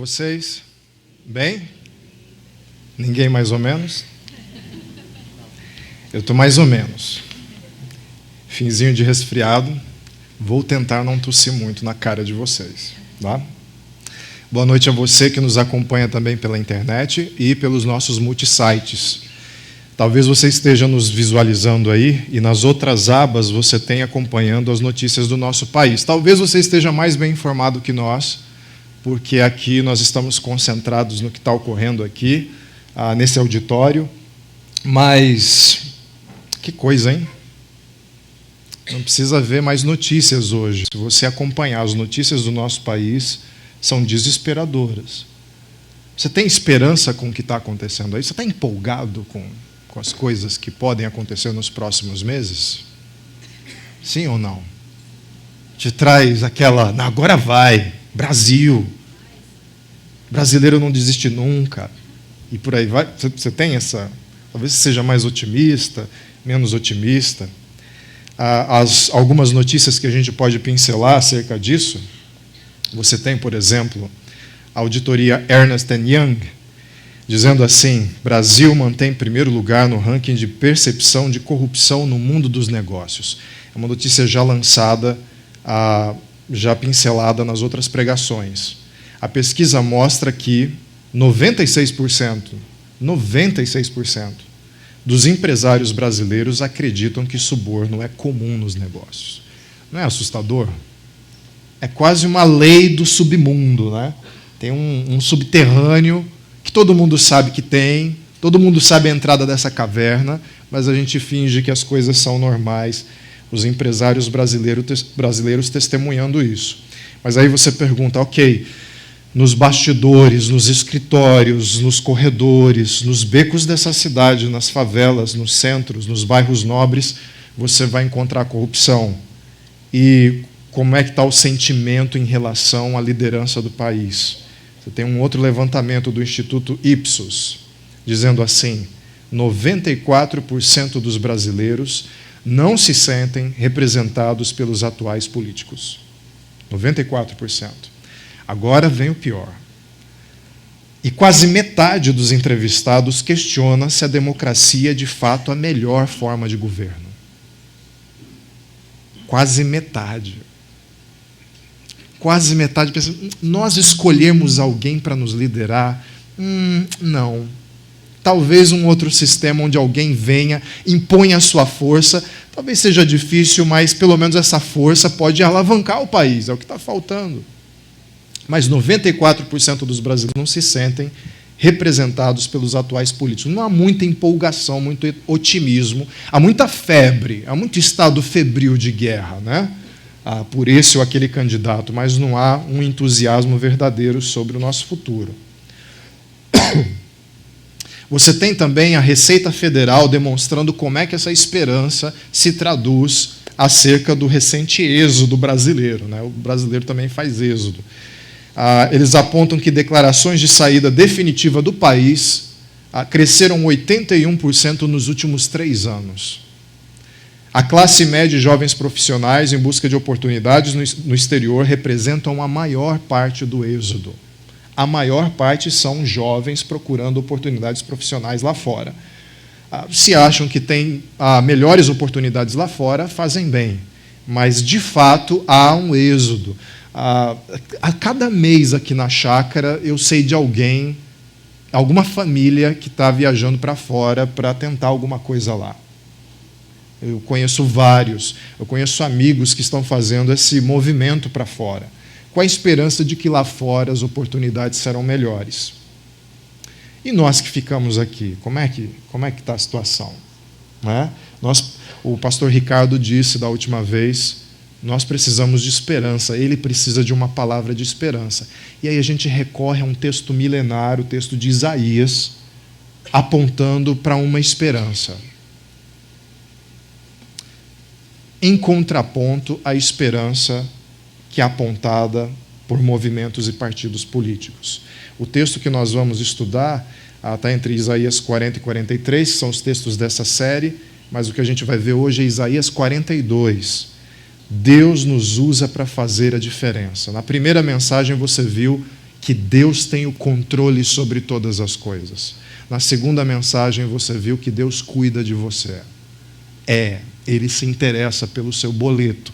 vocês? Bem? Ninguém mais ou menos? Eu estou mais ou menos. Finzinho de resfriado. Vou tentar não tossir muito na cara de vocês. Tá? Boa noite a você que nos acompanha também pela internet e pelos nossos multisites. Talvez você esteja nos visualizando aí e nas outras abas você tenha acompanhando as notícias do nosso país. Talvez você esteja mais bem informado que nós, porque aqui nós estamos concentrados no que está ocorrendo aqui, nesse auditório. Mas, que coisa, hein? Não precisa ver mais notícias hoje. Se você acompanhar as notícias do nosso país, são desesperadoras. Você tem esperança com o que está acontecendo aí? Você está empolgado com as coisas que podem acontecer nos próximos meses? Sim ou não? Te traz aquela, não, agora vai, Brasil. Brasileiro não desiste nunca. E por aí vai. Você tem essa... Talvez você seja mais otimista, menos otimista. Algumas notícias que a gente pode pincelar acerca disso. Você tem, por exemplo, a auditoria Ernst & Young, dizendo assim: Brasil mantém primeiro lugar no ranking de percepção de corrupção no mundo dos negócios. É uma notícia já lançada, já pincelada nas outras pregações. A pesquisa mostra que 96% dos empresários brasileiros acreditam que suborno é comum nos negócios. Não é assustador? É quase uma lei do submundo, né? Tem um subterrâneo que todo mundo sabe que tem, todo mundo sabe a entrada dessa caverna, mas a gente finge que as coisas são normais. Os empresários brasileiros testemunhando isso. Mas aí você pergunta, ok, nos bastidores, nos escritórios, nos corredores, nos becos dessa cidade, nas favelas, nos centros, nos bairros nobres, você vai encontrar corrupção. E como é que está o sentimento em relação à liderança do país? Você tem um outro levantamento do Instituto Ipsos, dizendo assim: 94% dos brasileiros não se sentem representados pelos atuais políticos. 94%. Agora vem o pior. E quase metade dos entrevistados questiona se a democracia é de fato a melhor forma de governo. Quase metade. Quase metade pensa, nós escolhemos alguém para nos liderar? Não. Talvez um outro sistema onde alguém venha, imponha a sua força. Talvez seja difícil, mas pelo menos essa força pode alavancar o país. É o que está faltando. Mas 94% dos brasileiros não se sentem representados pelos atuais políticos. Não há muita empolgação, muito otimismo, há muita febre, há muito estado febril de guerra, né? Por esse ou aquele candidato, mas não há um entusiasmo verdadeiro sobre o nosso futuro. Você tem também a Receita Federal demonstrando como é que essa esperança se traduz acerca do recente êxodo brasileiro, né? O brasileiro também faz êxodo. Eles apontam que declarações de saída definitiva do país cresceram 81% nos últimos 3 anos. A classe média e jovens profissionais em busca de oportunidades no exterior representam a maior parte do êxodo. A maior parte são jovens procurando oportunidades profissionais lá fora. Se acham que têm melhores oportunidades lá fora, fazem bem. Mas, de fato, há um êxodo. A cada mês aqui na chácara, eu sei de alguém, alguma família que está viajando para fora para tentar alguma coisa lá. Eu conheço vários, eu conheço amigos que estão fazendo esse movimento para fora, com a esperança de que lá fora as oportunidades serão melhores. E nós que ficamos aqui, como é que está a situação? Né? O pastor Ricardo disse da última vez, nós precisamos de esperança, ele precisa de uma palavra de esperança. E aí a gente recorre a um texto milenário, o texto de Isaías, apontando para uma esperança. Em contraponto à esperança que é apontada por movimentos e partidos políticos. O texto que nós vamos estudar está entre Isaías 40 e 43, que são os textos dessa série, mas o que a gente vai ver hoje é Isaías 42. Deus nos usa para fazer a diferença. Na primeira mensagem você viu que Deus tem o controle sobre todas as coisas. Na segunda mensagem você viu que Deus cuida de você. Ele se interessa pelo seu boleto.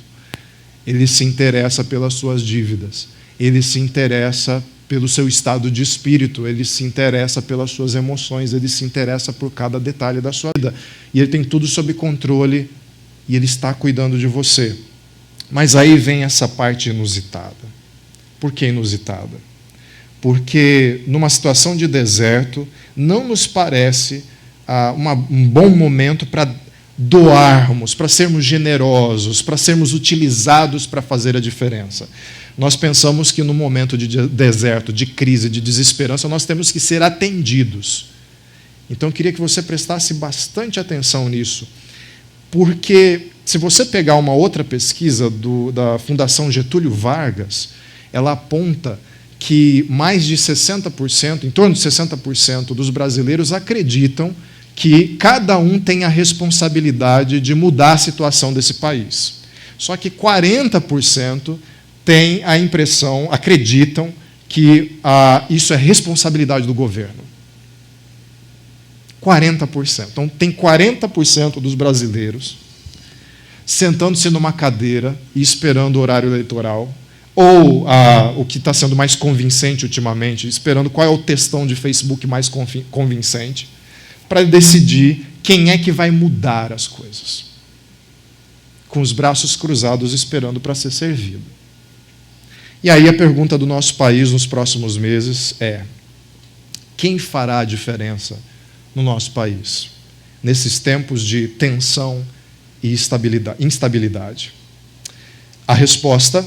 Ele se interessa pelas suas dívidas. Ele se interessa pelo seu estado de espírito. Ele se interessa pelas suas emoções. Ele se interessa por cada detalhe da sua vida. E Ele tem tudo sob controle e Ele está cuidando de você. Mas aí vem essa parte inusitada. Por que inusitada? Porque numa situação de deserto, não nos parece um bom momento para doarmos, para sermos generosos, para sermos utilizados para fazer a diferença. Nós pensamos que no momento de deserto, de crise, de desesperança, nós temos que ser atendidos. Então eu queria que você prestasse bastante atenção nisso, porque se você pegar uma outra pesquisa da Fundação Getúlio Vargas, ela aponta que mais de 60%, em torno de 60% dos brasileiros acreditam que cada um tem a responsabilidade de mudar a situação desse país. Só que 40% têm a impressão, acreditam que isso é responsabilidade do governo. 40%. Então, tem 40% dos brasileiros sentando-se numa cadeira e esperando o horário eleitoral, ou o que está sendo mais convincente ultimamente, esperando qual é o textão de Facebook mais convincente, para decidir quem é que vai mudar as coisas. Com os braços cruzados, esperando para ser servido. E aí a pergunta do nosso país nos próximos meses é: quem fará a diferença no nosso país, nesses tempos de tensão e instabilidade? A resposta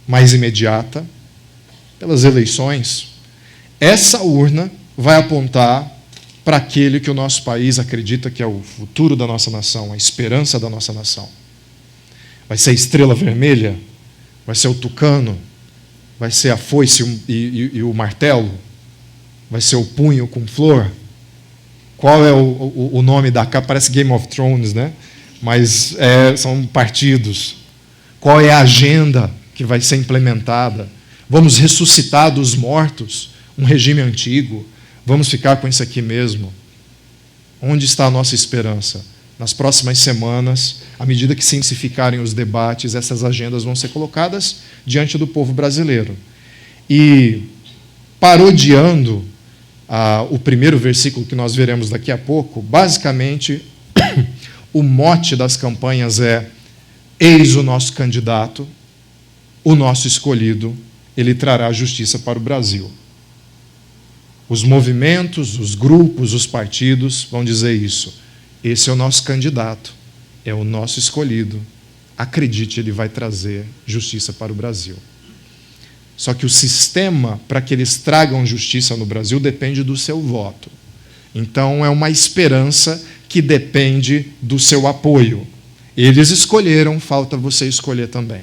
mais imediata, pelas eleições, essa urna vai apontar para aquele que o nosso país acredita que é o futuro da nossa nação, a esperança da nossa nação. Vai ser a estrela vermelha? Vai ser o tucano? Vai ser a foice e o martelo? Vai ser o punho com flor? Qual é o nome da capa? Parece Game of Thrones, né? Mas são partidos. Qual é a agenda que vai ser implementada? Vamos ressuscitar dos mortos um regime antigo? Vamos ficar com isso aqui mesmo? Onde está a nossa esperança? Nas próximas semanas, à medida que se intensificarem os debates, essas agendas vão ser colocadas diante do povo brasileiro. E, parodiando o primeiro versículo que nós veremos daqui a pouco, basicamente, o mote das campanhas é: eis o nosso candidato, o nosso escolhido, ele trará justiça para o Brasil. Os movimentos, os grupos, os partidos vão dizer isso. Esse é o nosso candidato, é o nosso escolhido. Acredite, ele vai trazer justiça para o Brasil. Só que o sistema para que eles tragam justiça no Brasil depende do seu voto. Então, é uma esperança que depende do seu apoio. Eles escolheram, falta você escolher também.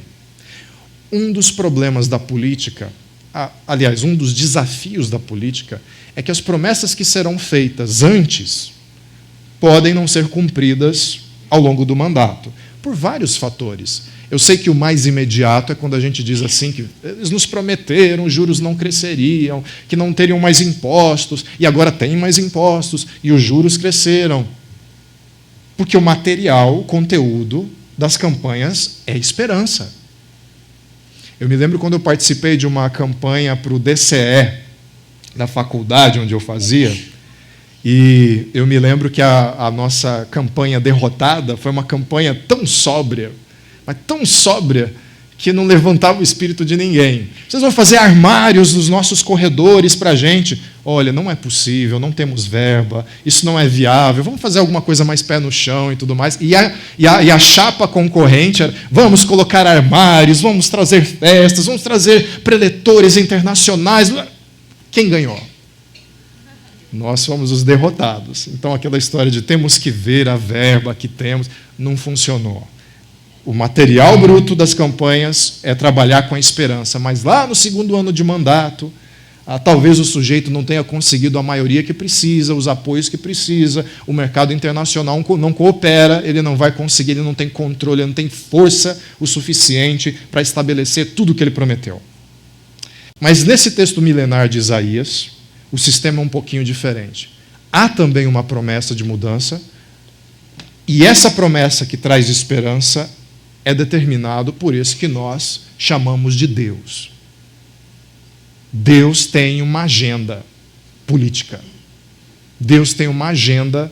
Um dos problemas da política, aliás, um dos desafios da política, é que as promessas que serão feitas antes podem não ser cumpridas ao longo do mandato, por vários fatores. Eu sei que o mais imediato é quando a gente diz assim que eles nos prometeram, os juros não cresceriam, que não teriam mais impostos, e agora tem mais impostos, e os juros cresceram. Porque o material, o conteúdo das campanhas é esperança. Eu me lembro quando eu participei de uma campanha para o DCE, da faculdade onde eu fazia, e eu me lembro que a nossa campanha derrotada foi uma campanha tão sóbria, mas tão sóbria, que não levantava o espírito de ninguém. Vocês vão fazer armários nos nossos corredores para a gente? Olha, não é possível, não temos verba, isso não é viável, vamos fazer alguma coisa mais pé no chão e tudo mais. E a chapa concorrente era: vamos colocar armários, vamos trazer festas, vamos trazer preletores internacionais. Quem ganhou? Nós fomos os derrotados. Então, aquela história de temos que ver a verba que temos, não funcionou. O material bruto das campanhas é trabalhar com a esperança, mas lá no segundo ano de mandato, talvez o sujeito não tenha conseguido a maioria que precisa, os apoios que precisa, o mercado internacional não coopera, ele não vai conseguir, ele não tem controle, ele não tem força o suficiente para estabelecer tudo o que ele prometeu. Mas nesse texto milenar de Isaías, o sistema é um pouquinho diferente. Há também uma promessa de mudança, e essa promessa que traz esperança é determinado por esse que nós chamamos de Deus. Deus tem uma agenda política. Deus tem uma agenda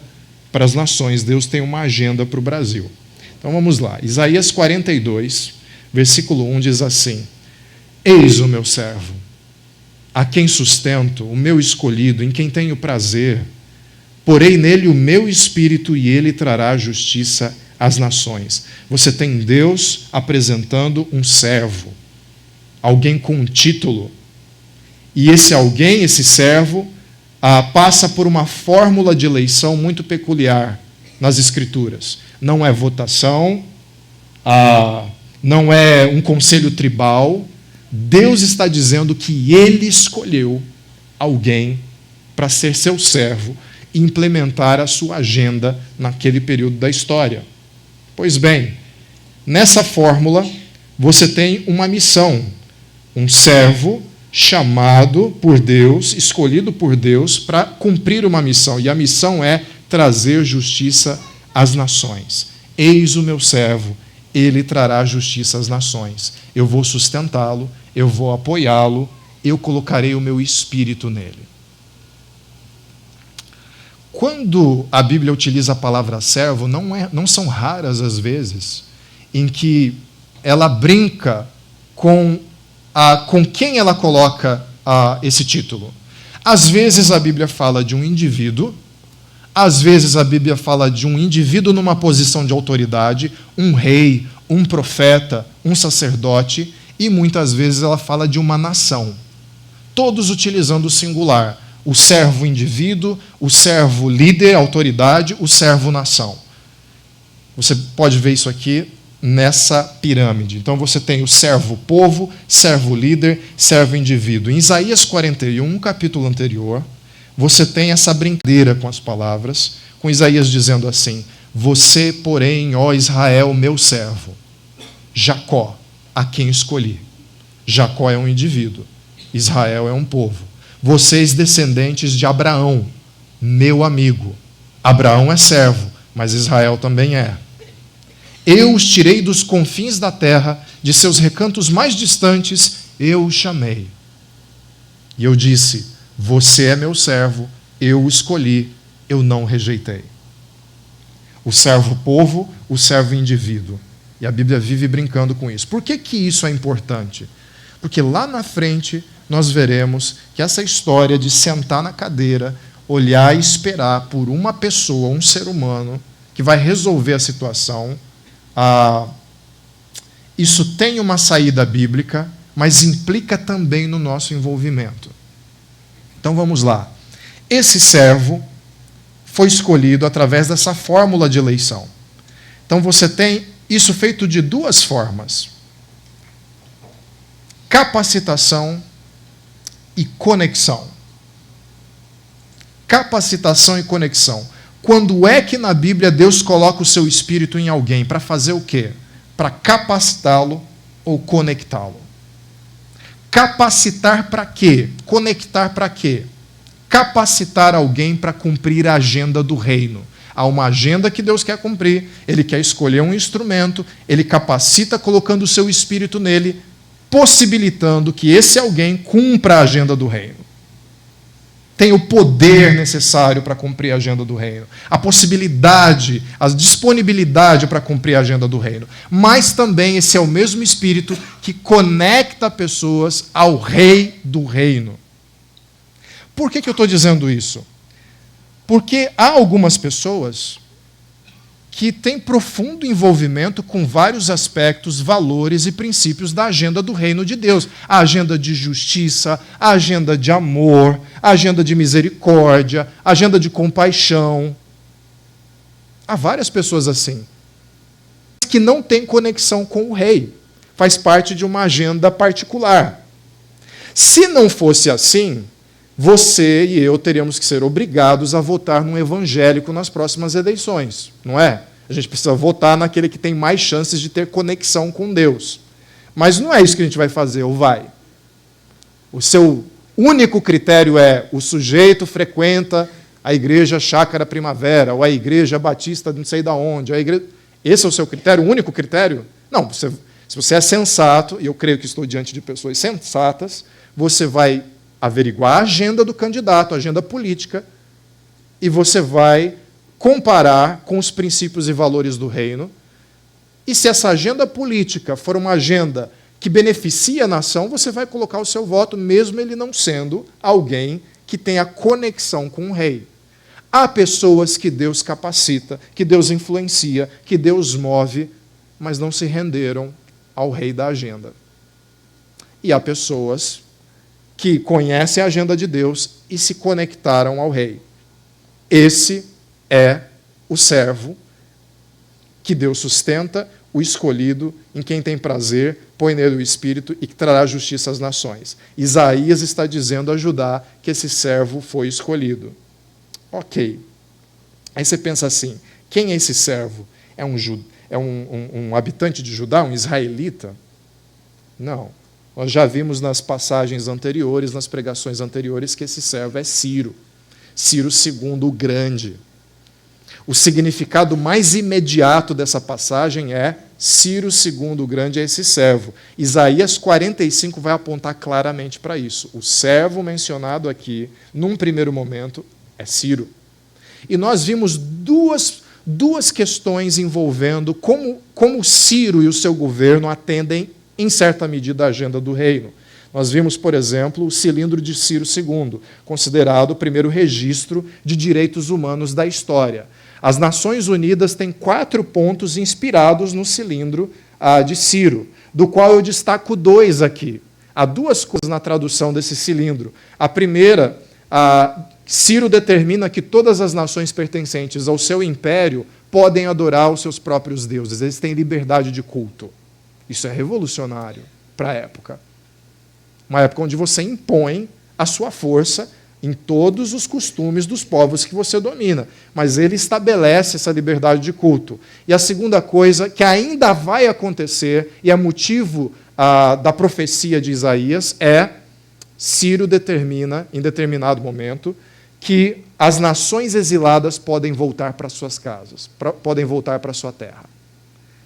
para as nações, Deus tem uma agenda para o Brasil. Então vamos lá. Isaías 42, versículo 1 diz assim: Eis o meu servo, a quem sustento, o meu escolhido, em quem tenho prazer. Porei nele o meu espírito e ele trará justiça às nações. Você tem Deus apresentando um servo, alguém com um título. E esse alguém, esse servo, passa por uma fórmula de eleição muito peculiar nas Escrituras. Não é votação, não é um conselho tribal. Deus está dizendo que ele escolheu alguém para ser seu servo e implementar a sua agenda naquele período da história. Pois bem, nessa fórmula você tem uma missão, um servo chamado por Deus, escolhido por Deus para cumprir uma missão, e a missão é trazer justiça às nações. Eis o meu servo, ele trará justiça às nações. Eu vou sustentá-lo, eu vou apoiá-lo, eu colocarei o meu espírito nele. Quando a Bíblia utiliza a palavra servo, não são raras as vezes em que ela brinca com quem ela coloca esse título. Às vezes a Bíblia fala de um indivíduo, às vezes a Bíblia fala de um indivíduo numa posição de autoridade, um rei, um profeta, um sacerdote, e muitas vezes ela fala de uma nação. Todos utilizando o singular. O servo indivíduo, o servo líder, autoridade, o servo nação. Você pode ver isso aqui nessa pirâmide. Então você tem o servo povo, servo líder, servo indivíduo. Em Isaías 41, capítulo anterior, você tem essa brincadeira com as palavras, com Isaías dizendo assim: Você, porém, ó Israel, meu servo, Jacó, a quem escolhi. Jacó é um indivíduo, Israel é um povo. Vocês, descendentes de Abraão, meu amigo. Abraão é servo, mas Israel também é. Eu os tirei dos confins da terra, de seus recantos mais distantes, eu os chamei. E eu disse: Você é meu servo, eu o escolhi, eu não rejeitei. O servo povo, o servo indivíduo. E a Bíblia vive brincando com isso. Por que isso é importante? Porque lá na frente nós veremos que essa história de sentar na cadeira, olhar e esperar por uma pessoa, um ser humano, que vai resolver a situação, isso tem uma saída bíblica, mas implica também no nosso envolvimento. Então vamos lá. Esse servo foi escolhido através dessa fórmula de eleição. Então você tem isso feito de duas formas: capacitação e conexão. Capacitação e conexão. Quando é que na Bíblia Deus coloca o seu espírito em alguém? Para fazer o quê? Para capacitá-lo ou conectá-lo. Capacitar para quê? Conectar para quê? Capacitar alguém para cumprir a agenda do reino. Há uma agenda que Deus quer cumprir, ele quer escolher um instrumento, ele capacita colocando o seu espírito nele, possibilitando que esse alguém cumpra a agenda do reino. Tem o poder necessário para cumprir a agenda do reino, a possibilidade, a disponibilidade para cumprir a agenda do reino. Mas também esse é o mesmo Espírito que conecta pessoas ao Rei do reino. Por que eu estou dizendo isso? Porque há algumas pessoas que têm profundo envolvimento com vários aspectos, valores e princípios da agenda do reino de Deus. A agenda de justiça, a agenda de amor, a agenda de misericórdia, a agenda de compaixão. Há várias pessoas assim, que não têm conexão com o rei. Faz parte de uma agenda particular. Se não fosse assim, você e eu teríamos que ser obrigados a votar num evangélico nas próximas eleições, não é? A gente precisa votar naquele que tem mais chances de ter conexão com Deus. Mas não é isso que a gente vai fazer, ou vai? O seu único critério é o sujeito frequenta a igreja Chácara Primavera, ou a igreja Batista não sei da onde. Esse é o seu critério, o único critério? Não, se você é sensato, e eu creio que estou diante de pessoas sensatas, você vai averiguar a agenda do candidato, a agenda política, e você vai comparar com os princípios e valores do reino. E se essa agenda política for uma agenda que beneficia a nação, você vai colocar o seu voto, mesmo ele não sendo alguém que tenha conexão com o rei. Há pessoas que Deus capacita, que Deus influencia, que Deus move, mas não se renderam ao rei da agenda. E há pessoas que conhecem a agenda de Deus e se conectaram ao rei. Esse é o servo que Deus sustenta, o escolhido, em quem tem prazer, põe nele o Espírito e que trará justiça às nações. Isaías está dizendo a Judá que esse servo foi escolhido. Ok. Aí você pensa assim, quem é esse servo? É um habitante de Judá, um israelita? Não. Nós já vimos nas passagens anteriores, nas pregações anteriores, que esse servo é Ciro. Ciro II o Grande. O significado mais imediato dessa passagem é Ciro II o Grande é esse servo. Isaías 45 vai apontar claramente para isso. O servo mencionado aqui, num primeiro momento, é Ciro. E nós vimos duas questões envolvendo como Ciro e o seu governo atendem, em certa medida, a agenda do reino. Nós vimos, por exemplo, o cilindro de Ciro II, considerado o primeiro registro de direitos humanos da história. As Nações Unidas têm 4 pontos inspirados no cilindro de Ciro, do qual eu destaco 2 aqui. Há 2 coisas na tradução desse cilindro. A primeira, Ciro determina que todas as nações pertencentes ao seu império podem adorar os seus próprios deuses. Eles têm liberdade de culto. Isso é revolucionário para a época. Uma época onde você impõe a sua força em todos os costumes dos povos que você domina. Mas ele estabelece essa liberdade de culto. E a segunda coisa, que ainda vai acontecer, e é motivo da profecia de Isaías, é Ciro determina, em determinado momento, que as nações exiladas podem voltar para suas casas, podem voltar para sua terra.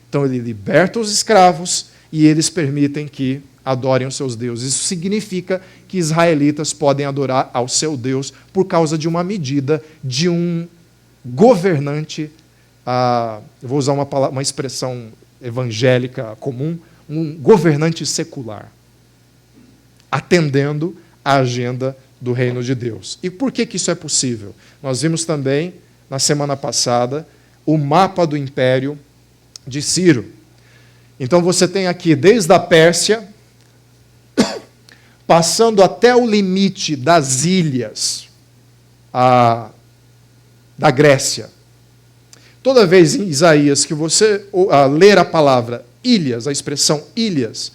Então ele liberta os escravos e eles permitem que adorem os seus deuses. Isso significa que israelitas podem adorar ao seu Deus por causa de uma medida de um governante, eu vou usar uma expressão evangélica comum, um governante secular, atendendo à agenda do reino de Deus. E por que isso é possível? Nós vimos também, na semana passada, o mapa do império de Ciro. Então você tem aqui, desde a Pérsia, passando até o limite das ilhas da Grécia. Toda vez em Isaías que você ler a palavra ilhas, a expressão ilhas,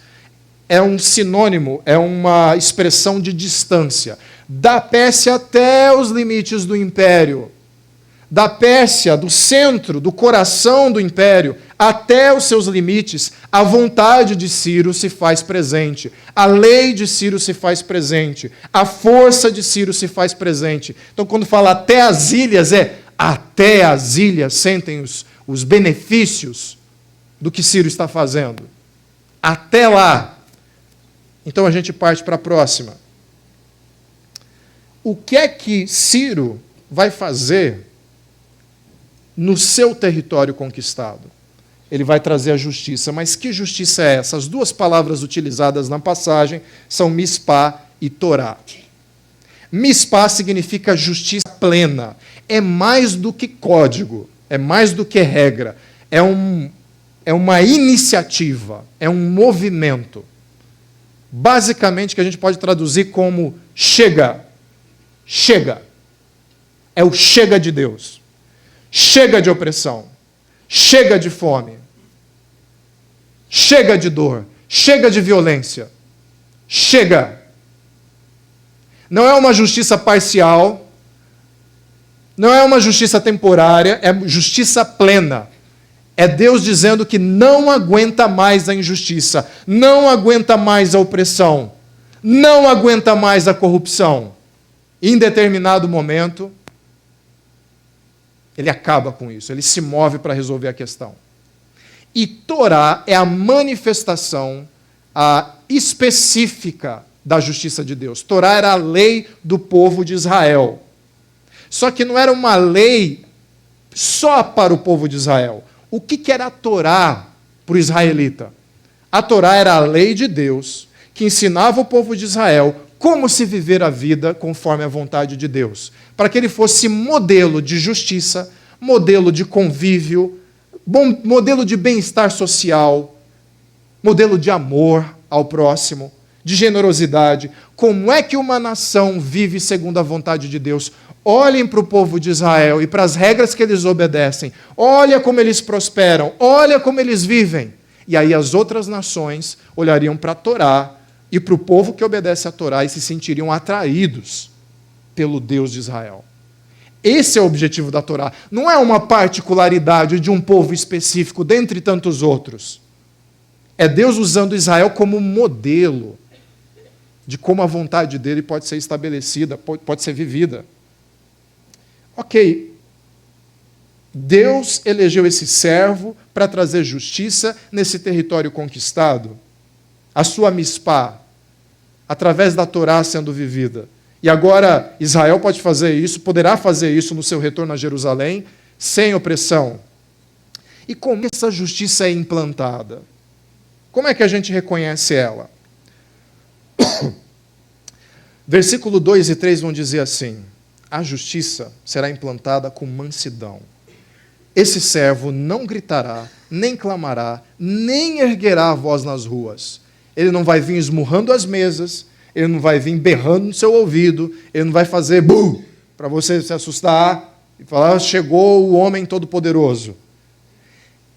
é um sinônimo, é uma expressão de distância. Da Pérsia até os limites do império. Da Pérsia, do centro, do coração do império, até os seus limites, a vontade de Ciro se faz presente. A lei de Ciro se faz presente. A força de Ciro se faz presente. Então, quando fala até as ilhas, até as ilhas sentem os benefícios do que Ciro está fazendo. Até lá. Então, a gente parte para a próxima. O que é que Ciro vai fazer no seu território conquistado? Ele vai trazer a justiça. Mas que justiça é essa? As 2 palavras utilizadas na passagem são mispá e torá. Mispá significa justiça plena. É mais do que código, é mais do que regra. É uma iniciativa, é um movimento. Basicamente, que a gente pode traduzir como chega. Chega. É o chega de Deus. Chega de opressão. Chega de fome. Chega de dor. Chega de violência. Chega. Não é uma justiça parcial. Não é uma justiça temporária. É justiça plena. É Deus dizendo que não aguenta mais a injustiça. Não aguenta mais a opressão. não aguenta mais a corrupção. Em determinado momento, ele acaba com isso, ele se move para resolver a questão. E Torá é a manifestação específica da justiça de Deus. Torá era a lei do povo de Israel. Só que não era uma lei só para o povo de Israel. O que era a Torá para o israelita? A Torá era a lei de Deus que ensinava o povo de Israel como se viver a vida conforme a vontade de Deus, para que ele fosse modelo de justiça, modelo de convívio, modelo de bem-estar social, modelo de amor ao próximo, de generosidade. Como é que uma nação vive segundo a vontade de Deus? Olhem para o povo de Israel e para as regras que eles obedecem. Olha como eles prosperam, olha como eles vivem. E aí as outras nações olhariam para a Torá e para o povo que obedece à Torá e se sentiriam atraídos pelo Deus de Israel. Esse é o objetivo da Torá. Não é uma particularidade de um povo específico, dentre tantos outros. É Deus usando Israel como modelo de como a vontade dele pode ser estabelecida, pode ser vivida. Ok. Deus elegeu esse servo para trazer justiça nesse território conquistado. A sua mispá, através da Torá sendo vivida. E agora Israel pode fazer isso, poderá fazer isso no seu retorno a Jerusalém, sem opressão. E como essa justiça é implantada? Como é que a gente reconhece ela? Versículo 2 e 3 vão dizer assim: a justiça será implantada com mansidão. Esse servo não gritará, nem clamará, nem erguerá a voz nas ruas. Ele não vai vir esmurrando as mesas, ele não vai vir berrando no seu ouvido, ele não vai fazer bu para você se assustar e falar: chegou o homem todo-poderoso.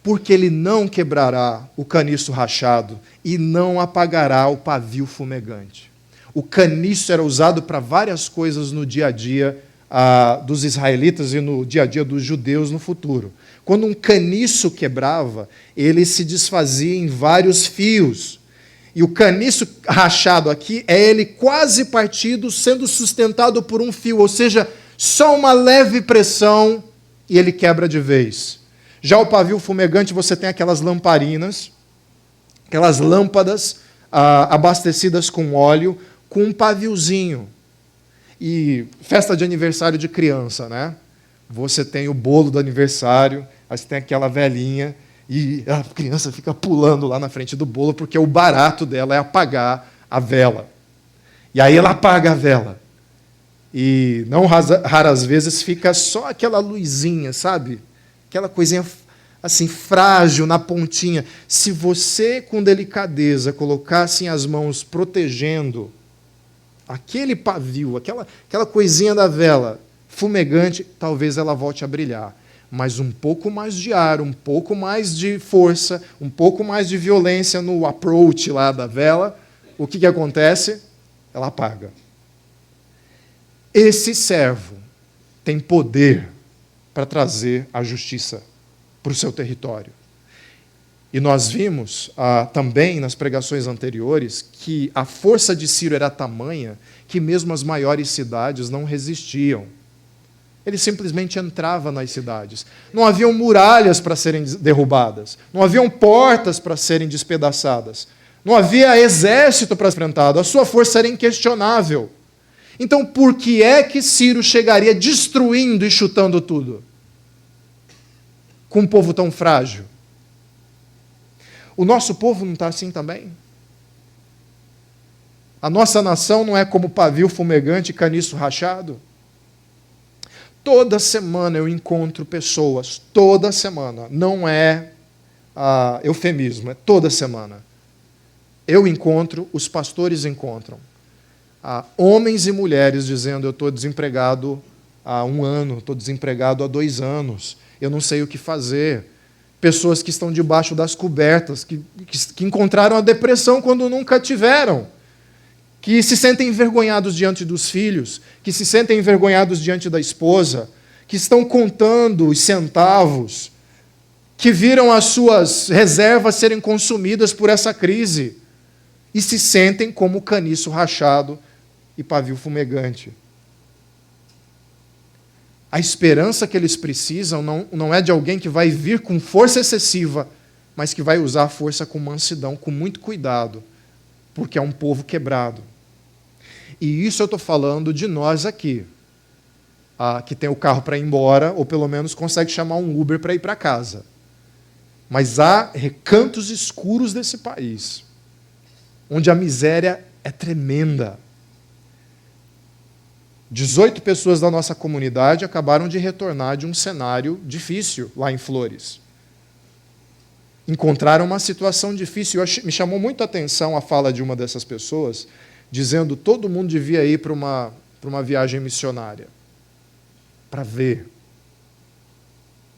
Porque ele não quebrará o caniço rachado e não apagará o pavio fumegante. O caniço era usado para várias coisas no dia a dia dos israelitas e no dia a dia dos judeus no futuro. Quando um caniço quebrava, ele se desfazia em vários fios. E o caniço rachado aqui é ele quase partido, sendo sustentado por um fio, ou seja, só uma leve pressão e ele quebra de vez. Já o pavio fumegante, você tem aquelas lamparinas, aquelas lâmpadas abastecidas com óleo, com um paviozinho. E festa de aniversário de criança, né? Você tem o bolo do aniversário, aí você tem aquela velhinha, e a criança fica pulando lá na frente do bolo, porque o barato dela é apagar a vela. E aí ela apaga a vela. E não raras vezes fica só aquela luzinha, sabe? Aquela coisinha assim, frágil na pontinha. Se você, com delicadeza, colocasse as mãos protegendo aquele pavio, aquela coisinha da vela fumegante, talvez ela volte a brilhar. Mas um pouco mais de ar, um pouco mais de força, um pouco mais de violência no approach lá da vela, o que acontece? Ela apaga. Esse servo tem poder para trazer a justiça para o seu território. E nós vimos também nas pregações anteriores que a força de Ciro era tamanha que mesmo as maiores cidades não resistiam. Ele simplesmente entrava nas cidades. Não haviam muralhas para serem derrubadas, não haviam portas para serem despedaçadas, não havia exército para ser enfrentado, a sua força era inquestionável. Então, por que é que Ciro chegaria destruindo e chutando tudo? Com um povo tão frágil? O nosso povo não está assim também? A nossa nação não é como pavio fumegante e caniço rachado? Toda semana eu encontro pessoas, toda semana, não é eufemismo, é toda semana. Eu encontro, os pastores encontram. Homens e mulheres dizendo: eu estou desempregado há 1 ano, estou desempregado há 2 anos, eu não sei o que fazer. Pessoas que estão debaixo das cobertas, que encontraram a depressão quando nunca tiveram, que se sentem envergonhados diante dos filhos, que se sentem envergonhados diante da esposa, que estão contando os centavos, que viram as suas reservas serem consumidas por essa crise. e se sentem como caniço rachado e pavio fumegante. A esperança que eles precisam não é de alguém que vai vir com força excessiva, mas que vai usar a força com mansidão, com muito cuidado, porque é um povo quebrado. E isso eu estou falando de nós aqui, que tem o carro para ir embora, ou pelo menos consegue chamar um Uber para ir para casa. Mas há recantos escuros desse país, onde a miséria é tremenda. 18 pessoas da nossa comunidade acabaram de retornar de um cenário difícil lá em Flores. Encontraram uma situação difícil. Me chamou muito a atenção a fala de uma dessas pessoas, dizendo que todo mundo devia ir para uma viagem missionária, para ver.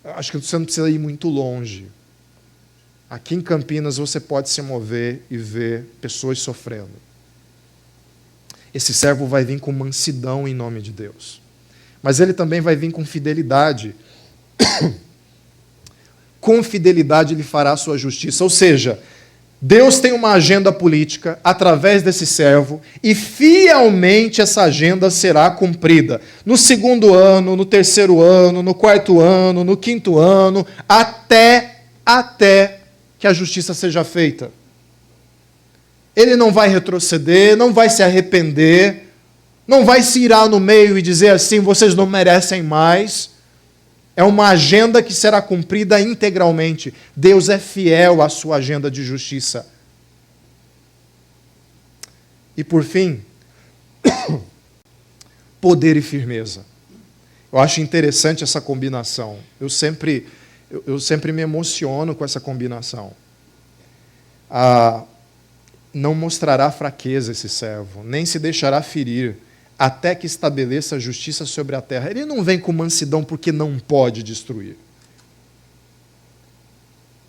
Acho que você não precisa ir muito longe. Aqui em Campinas você pode se mover e ver pessoas sofrendo. Esse servo vai vir com mansidão em nome de Deus. Mas ele também vai vir com fidelidade. Com fidelidade ele fará a sua justiça. Ou seja, Deus tem uma agenda política através desse servo e fielmente essa agenda será cumprida. No 2º ano, no 3º ano, no 4º ano, no 5º ano, até que a justiça seja feita. Ele não vai retroceder, não vai se arrepender, não vai se irar no meio e dizer assim, vocês não merecem mais. É uma agenda que será cumprida integralmente. Deus é fiel à sua agenda de justiça. E por fim, poder e firmeza. Eu acho interessante essa combinação. Eu sempre me emociono com essa combinação. Não mostrará fraqueza esse servo, nem se deixará ferir, até que estabeleça a justiça sobre a terra. Ele não vem com mansidão porque não pode destruir.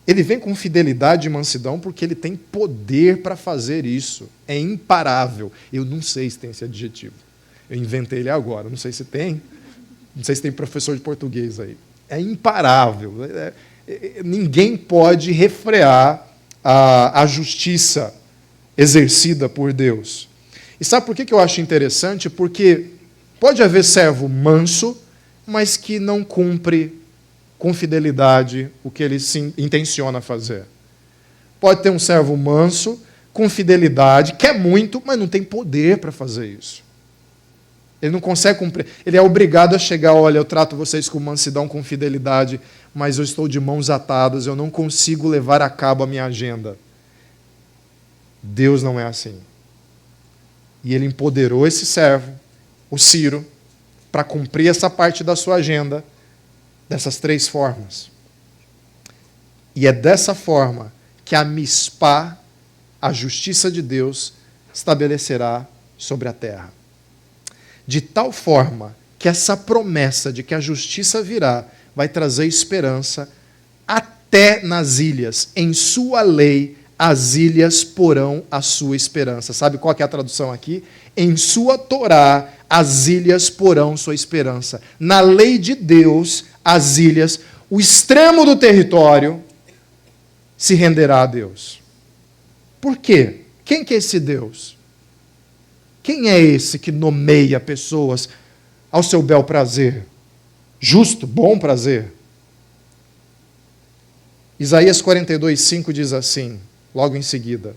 Ele vem com fidelidade e mansidão porque ele tem poder para fazer isso. É imparável. Eu não sei se tem esse adjetivo. Eu inventei ele agora. Não sei se tem. Não sei se tem professor de português aí. É imparável. Ninguém pode refrear a justiça exercida por Deus. E sabe por que eu acho interessante? Porque pode haver servo manso, mas que não cumpre com fidelidade o que ele se intenciona fazer. Pode ter um servo manso, com fidelidade, quer muito, mas não tem poder para fazer isso. Ele não consegue cumprir. Ele é obrigado a chegar, olha, eu trato vocês com mansidão, com fidelidade, mas eu estou de mãos atadas, eu não consigo levar a cabo a minha agenda. Deus não é assim. E ele empoderou esse servo, o Ciro, para cumprir essa parte da sua agenda, dessas 3 formas. E é dessa forma que a mispá, a justiça de Deus, estabelecerá sobre a terra. De tal forma que essa promessa de que a justiça virá vai trazer esperança até nas ilhas. Em sua lei, as ilhas porão a sua esperança. Sabe qual que é a tradução aqui? Em sua Torá, as ilhas porão sua esperança. Na lei de Deus, as ilhas, o extremo do território, se renderá a Deus. Por quê? Quem que é esse Deus? Quem é esse que nomeia pessoas ao seu bel prazer? Justo, bom prazer. Isaías 42:5 diz assim, logo em seguida,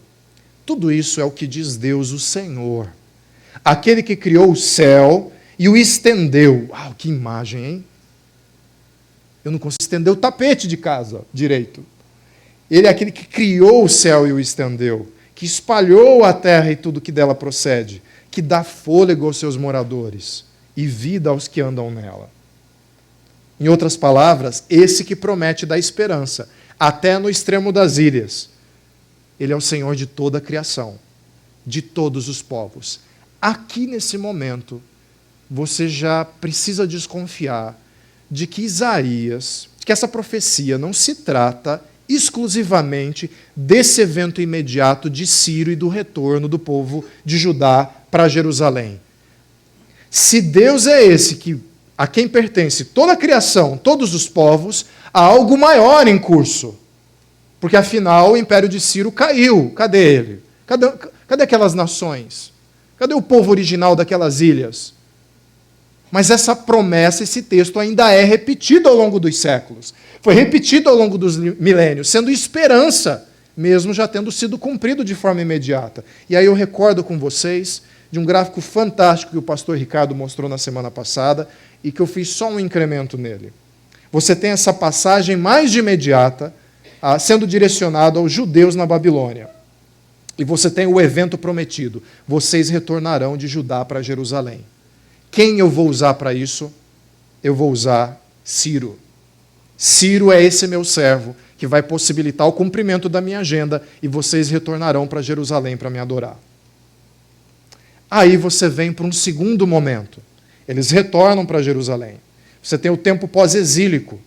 tudo isso é o que diz Deus, o Senhor, aquele que criou o céu e o estendeu. Uau, que imagem, hein? Eu não consigo estender o tapete de casa direito. Ele é aquele que criou o céu e o estendeu, que espalhou a terra e tudo que dela procede, que dá fôlego aos seus moradores e vida aos que andam nela. Em outras palavras, esse que promete dar esperança, até no extremo das ilhas. Ele é o Senhor de toda a criação, de todos os povos. Aqui, nesse momento, você já precisa desconfiar de que Isaías, que essa profecia não se trata exclusivamente desse evento imediato de Ciro e do retorno do povo de Judá para Jerusalém. Se Deus é esse a quem pertence toda a criação, todos os povos, há algo maior em curso. Porque, afinal, o império de Ciro caiu. Cadê ele? Cadê aquelas nações? Cadê o povo original daquelas ilhas? Mas essa promessa, esse texto ainda é repetido ao longo dos séculos. Foi repetido ao longo dos milênios, sendo esperança, mesmo já tendo sido cumprido de forma imediata. E aí eu recordo com vocês de um gráfico fantástico que o pastor Ricardo mostrou na semana passada e que eu fiz só um incremento nele. Você tem essa passagem mais de imediata sendo direcionada aos judeus na Babilônia. E você tem o evento prometido. Vocês retornarão de Judá para Jerusalém. Quem eu vou usar para isso? Eu vou usar Ciro. Ciro é esse meu servo que vai possibilitar o cumprimento da minha agenda e vocês retornarão para Jerusalém para me adorar. Aí você vem para um segundo momento. Eles retornam para Jerusalém. Você tem o tempo pós-exílico.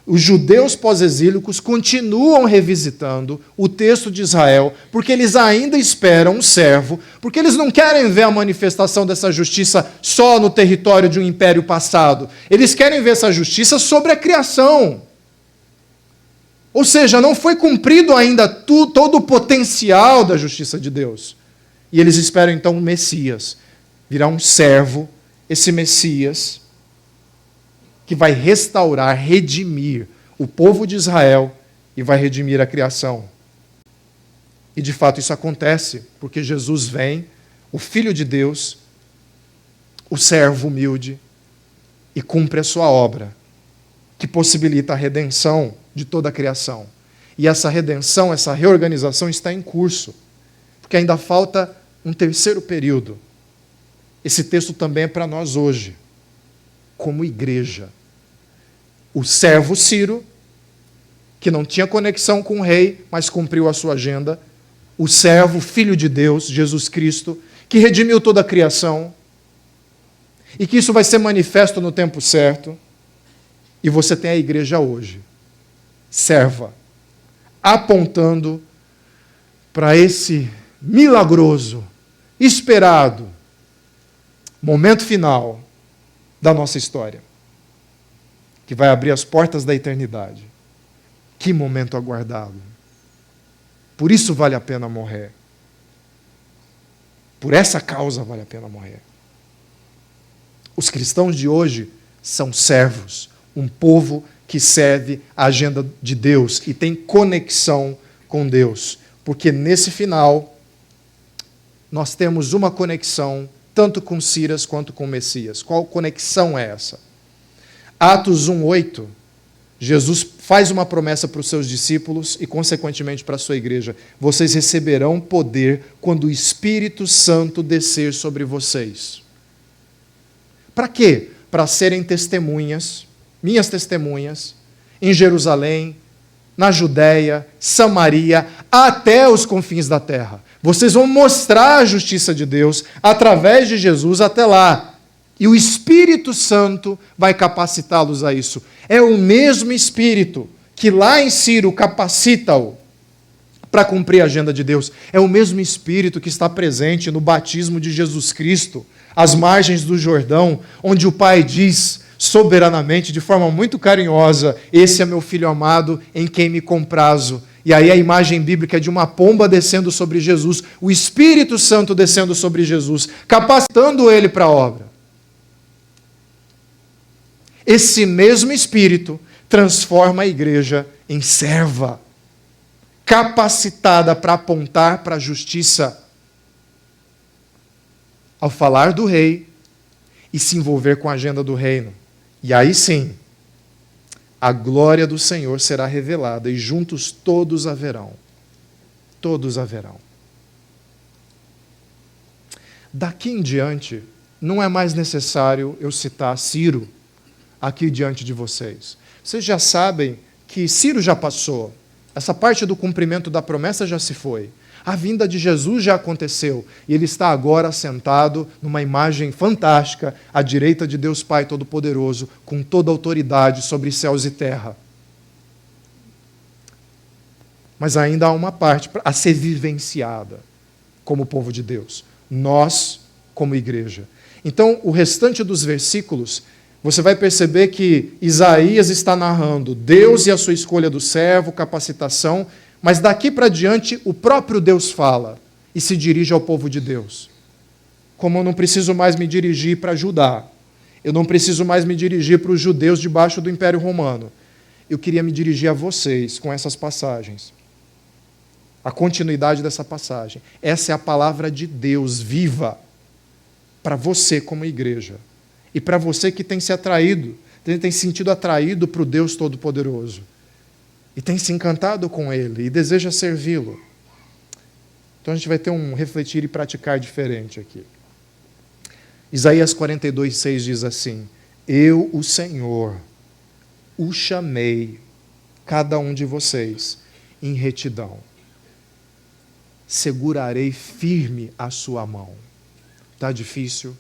Os judeus pós-exílicos continuam revisitando o texto de Israel, porque eles ainda esperam um servo, porque eles não querem ver a manifestação dessa justiça só no território de um império passado. Eles querem ver essa justiça sobre a criação. Ou seja, não foi cumprido ainda todo o potencial da justiça de Deus. E eles esperam então um Messias. Virá um servo, esse Messias, que vai restaurar, redimir o povo de Israel e vai redimir a criação. E de fato isso acontece, porque Jesus vem, o Filho de Deus, o servo humilde, e cumpre a sua obra, que possibilita a redenção de toda a criação. E essa redenção, essa reorganização está em curso, porque ainda falta um terceiro período. Esse texto também é para nós hoje, como igreja. O servo Ciro, que não tinha conexão com o rei, mas cumpriu a sua agenda. O servo, Filho de Deus, Jesus Cristo, que redimiu toda a criação. E que isso vai ser manifesto no tempo certo. E você tem a igreja hoje, serva, apontando para esse milagroso, esperado momento final da nossa história, que vai abrir as portas da eternidade. Que momento aguardado. Por isso vale a pena morrer. Por essa causa vale a pena morrer. Os cristãos de hoje são servos, um povo que serve a agenda de Deus e tem conexão com Deus, porque nesse final nós temos uma conexão tanto com Ciras quanto com Messias. Qual conexão é essa? Atos 1:8, Jesus faz uma promessa para os seus discípulos e, consequentemente, para a sua igreja. Vocês receberão poder quando o Espírito Santo descer sobre vocês. Para quê? Para serem testemunhas, minhas testemunhas, em Jerusalém, na Judéia, Samaria, até os confins da terra. Vocês vão mostrar a justiça de Deus através de Jesus até lá. E o Espírito Santo vai capacitá-los a isso. É o mesmo Espírito que lá em Ciro capacita-o para cumprir a agenda de Deus. É o mesmo Espírito que está presente no batismo de Jesus Cristo, às margens do Jordão, onde o Pai diz soberanamente, de forma muito carinhosa: esse é meu Filho amado, em quem me comprazo. E aí a imagem bíblica é de uma pomba descendo sobre Jesus, o Espírito Santo descendo sobre Jesus, capacitando ele para a obra. Esse mesmo Espírito transforma a igreja em serva, capacitada para apontar para a justiça, ao falar do rei e se envolver com a agenda do reino. E aí sim, a glória do Senhor será revelada e juntos todos a verão. Todos a verão. Daqui em diante, não é mais necessário eu citar Ciro aqui diante de vocês. Vocês já sabem que Ciro já passou. Essa parte do cumprimento da promessa já se foi. A vinda de Jesus já aconteceu e ele está agora sentado numa imagem fantástica à direita de Deus Pai Todo-Poderoso, com toda a autoridade sobre céus e terra. Mas ainda há uma parte a ser vivenciada como povo de Deus. Nós, como igreja. Então, o restante dos versículos, você vai perceber que Isaías está narrando Deus e a sua escolha do servo, capacitação, mas daqui para diante o próprio Deus fala. e se dirige ao povo de Deus. Como eu não preciso mais me dirigir para Judá, eu não preciso mais me dirigir para os judeus debaixo do Império Romano, eu queria me dirigir a vocês com essas passagens. A continuidade dessa passagem. Essa é a palavra de Deus viva para você como igreja. E para você que tem se atraído, tem sentido atraído para o Deus Todo-Poderoso. E tem se encantado com Ele e deseja servi-lo. Então a gente vai ter um refletir e praticar diferente aqui. Isaías 42:6 diz assim: Eu, o Senhor, o chamei, cada um de vocês, em retidão. Segurarei firme a sua mão. Está difícil?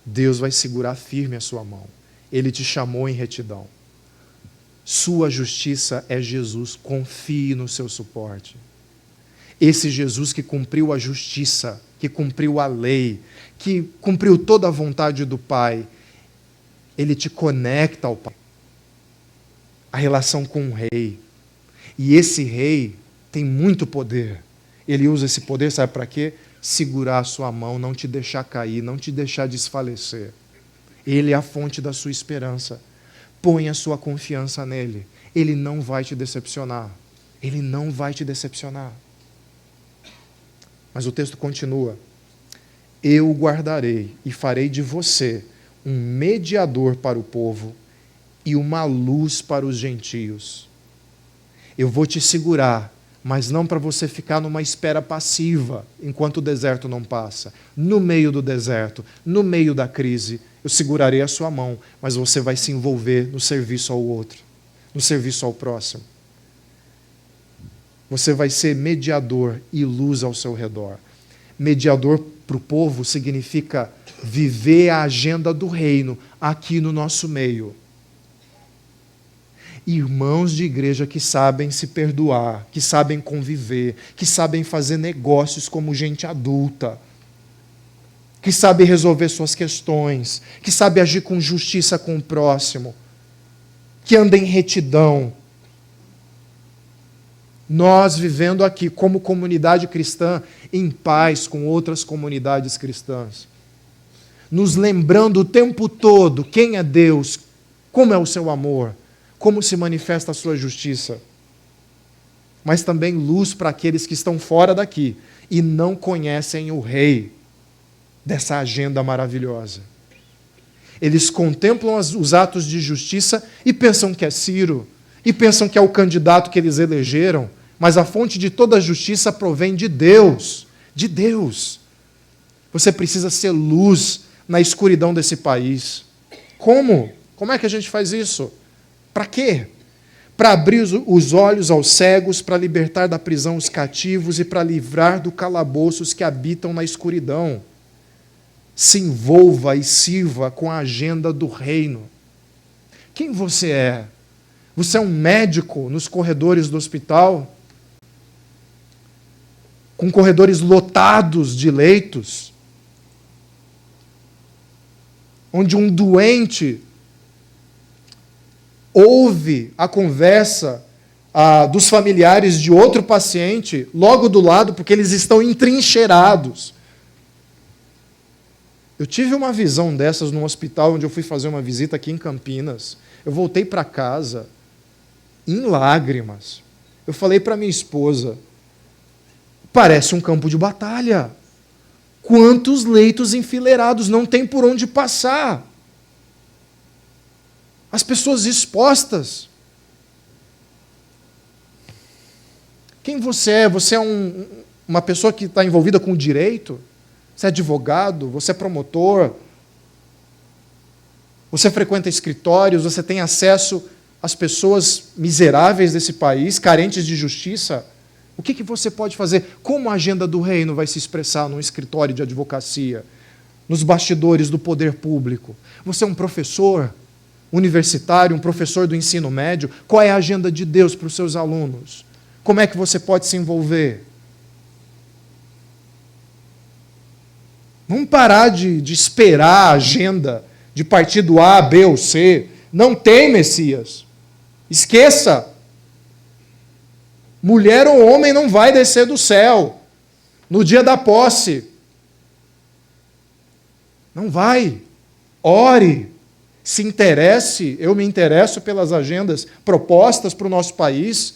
Deus vai segurar firme a sua mão. Ele te chamou em retidão. Sua justiça é Jesus. Confie no seu suporte. Esse Jesus que cumpriu a justiça, que cumpriu a lei, que cumpriu toda a vontade do Pai, Ele te conecta ao Pai. A relação com o Rei. E esse Rei tem muito poder. Ele usa esse poder, sabe para quê? Segurar a sua mão, não te deixar cair, não te deixar desfalecer. Ele é a fonte da sua esperança. Põe a sua confiança nele. Ele não vai te decepcionar. Ele não vai te decepcionar. Mas o texto continua. Eu o guardarei e farei de você um mediador para o povo e uma luz para os gentios. Eu vou te segurar, mas não para você ficar numa espera passiva enquanto o deserto não passa. No meio do deserto, no meio da crise, eu segurarei a sua mão, mas você vai se envolver no serviço ao outro, no serviço ao próximo. Você vai ser mediador e luz ao seu redor. Mediador para o povo significa viver a agenda do reino aqui no nosso meio. Irmãos de igreja que sabem se perdoar, que sabem conviver, que sabem fazer negócios como gente adulta, que sabem resolver suas questões, que sabem agir com justiça com o próximo, que andam em retidão. Nós vivendo aqui como comunidade cristã, em paz com outras comunidades cristãs, nos lembrando o tempo todo quem é Deus, como é o seu amor, como se manifesta a sua justiça, mas também luz para aqueles que estão fora daqui e não conhecem o Rei dessa agenda maravilhosa. Eles contemplam os atos de justiça e pensam que é Ciro, e pensam que é o candidato que eles elegeram, mas a fonte de toda a justiça provém de Deus. De Deus. Você precisa ser luz na escuridão desse país. Como? Como é que a gente faz isso? Para quê? Para abrir os olhos aos cegos, para libertar da prisão os cativos e para livrar do calabouço os que habitam na escuridão. Se envolva e sirva com a agenda do reino. Quem você é? Você é um médico nos corredores do hospital? Com corredores lotados de leitos? Onde um doente ouve a conversa dos familiares de outro paciente logo do lado, porque eles estão entrincheirados. Eu tive uma visão dessas num hospital onde eu fui fazer uma visita aqui em Campinas. Eu voltei para casa em lágrimas. Eu falei para minha esposa, parece um campo de batalha. Quantos leitos enfileirados, não tem por onde passar. As pessoas expostas. Quem você é? Você é uma pessoa que está envolvida com o direito? Você é advogado? Você é promotor? Você frequenta escritórios? Você tem acesso às pessoas miseráveis desse país, carentes de justiça? O que você pode fazer? Como a agenda do reino vai se expressar num escritório de advocacia? Nos bastidores do poder público? Você é um professor universitário, um professor do ensino médio? Qual é a agenda de Deus para os seus alunos? Como é que você pode se envolver? Vamos parar de esperar a agenda de partido A, B ou C. Não tem Messias. Esqueça. Mulher ou homem não vai descer do céu. no dia da posse. Não vai. Ore. Se interesse, eu me interesso pelas agendas propostas para o nosso país.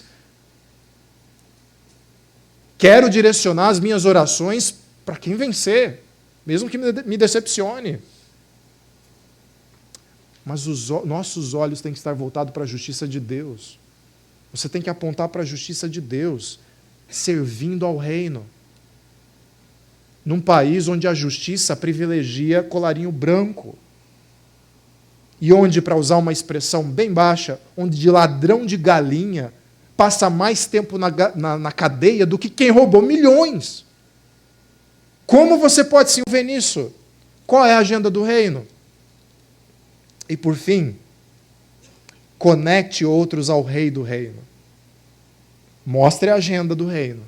Quero direcionar as minhas orações para quem vencer, mesmo que me decepcione. Mas os nossos olhos têm que estar voltados para a justiça de Deus. Você tem que apontar para a justiça de Deus, servindo ao reino. Num país onde a justiça privilegia colarinho branco. E onde, para usar uma expressão bem baixa, onde de ladrão de galinha passa mais tempo na cadeia do que quem roubou milhões. Como você pode se envolver nisso? Qual é a agenda do reino? E por fim, conecte outros ao rei do reino. Mostre a agenda do reino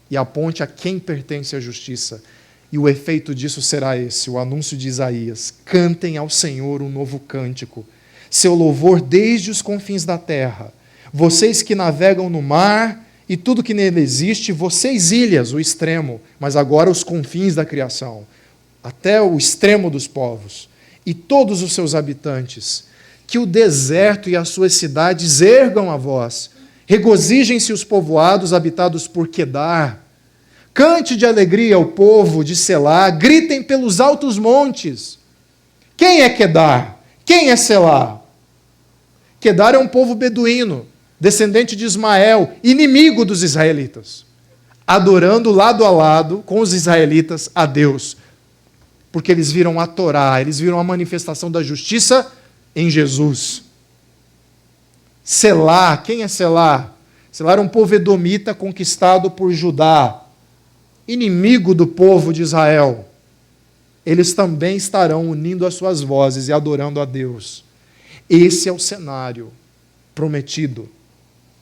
e aponte a quem pertence a justiça. E o efeito disso será esse, o anúncio de Isaías: cantem ao Senhor um novo cântico, seu louvor desde os confins da terra. Vocês que navegam no mar e tudo que nele existe, vocês ilhas, o extremo, mas agora os confins da criação, até o extremo dos povos, e todos os seus habitantes, que o deserto e as suas cidades ergam a voz, regozijem-se os povoados habitados por Quedar. Cante de alegria o povo de Selá, gritem pelos altos montes. Quem é Quedar? Quem é Selá? Quedar é um povo beduíno, descendente de Ismael, inimigo dos israelitas, adorando lado a lado com os israelitas a Deus, porque eles viram a Torá, eles viram a manifestação da justiça em Jesus. Selá, quem é Selá? Selá era um povo edomita conquistado por Judá, inimigo do povo de Israel. Eles também estarão unindo as suas vozes e adorando a Deus. Esse é o cenário prometido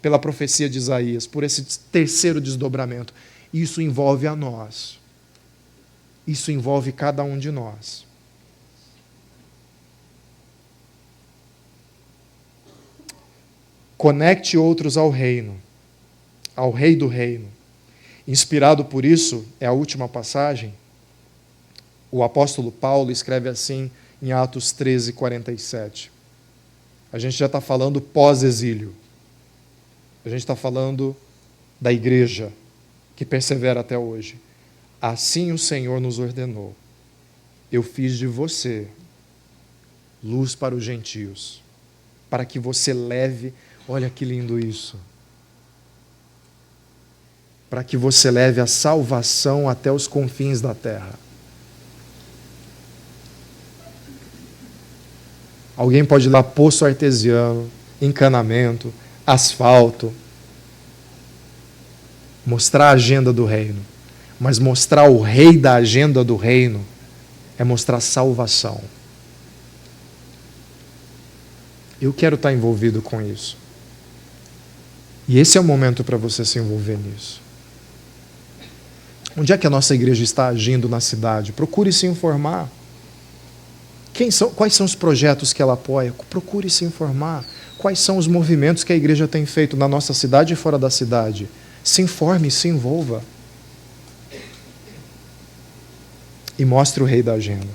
pela profecia de Isaías, por esse terceiro desdobramento. Isso envolve a nós. Isso envolve cada um de nós. Conecte outros ao reino, ao rei do reino. Inspirado por isso, é a última passagem, o apóstolo Paulo escreve assim em Atos 13, 47. A gente já está falando pós-exílio. A gente está falando da igreja que persevera até hoje. Assim o Senhor nos ordenou: eu fiz de você luz para os gentios, para que você leve, olha que lindo isso, para que você leve a salvação até os confins da terra. Alguém pode ir lá, poço artesiano, encanamento, asfalto, mostrar a agenda do reino. Mas mostrar o rei da agenda do reino é mostrar salvação. Eu quero estar envolvido com isso. E esse é o momento para você se envolver nisso. Onde é que a nossa igreja está agindo na cidade? Procure se informar. Quais são os projetos que ela apoia? Procure se informar. Quais são os movimentos que a igreja tem feito na nossa cidade e fora da cidade? Se informe, se envolva. E mostre o rei da agenda.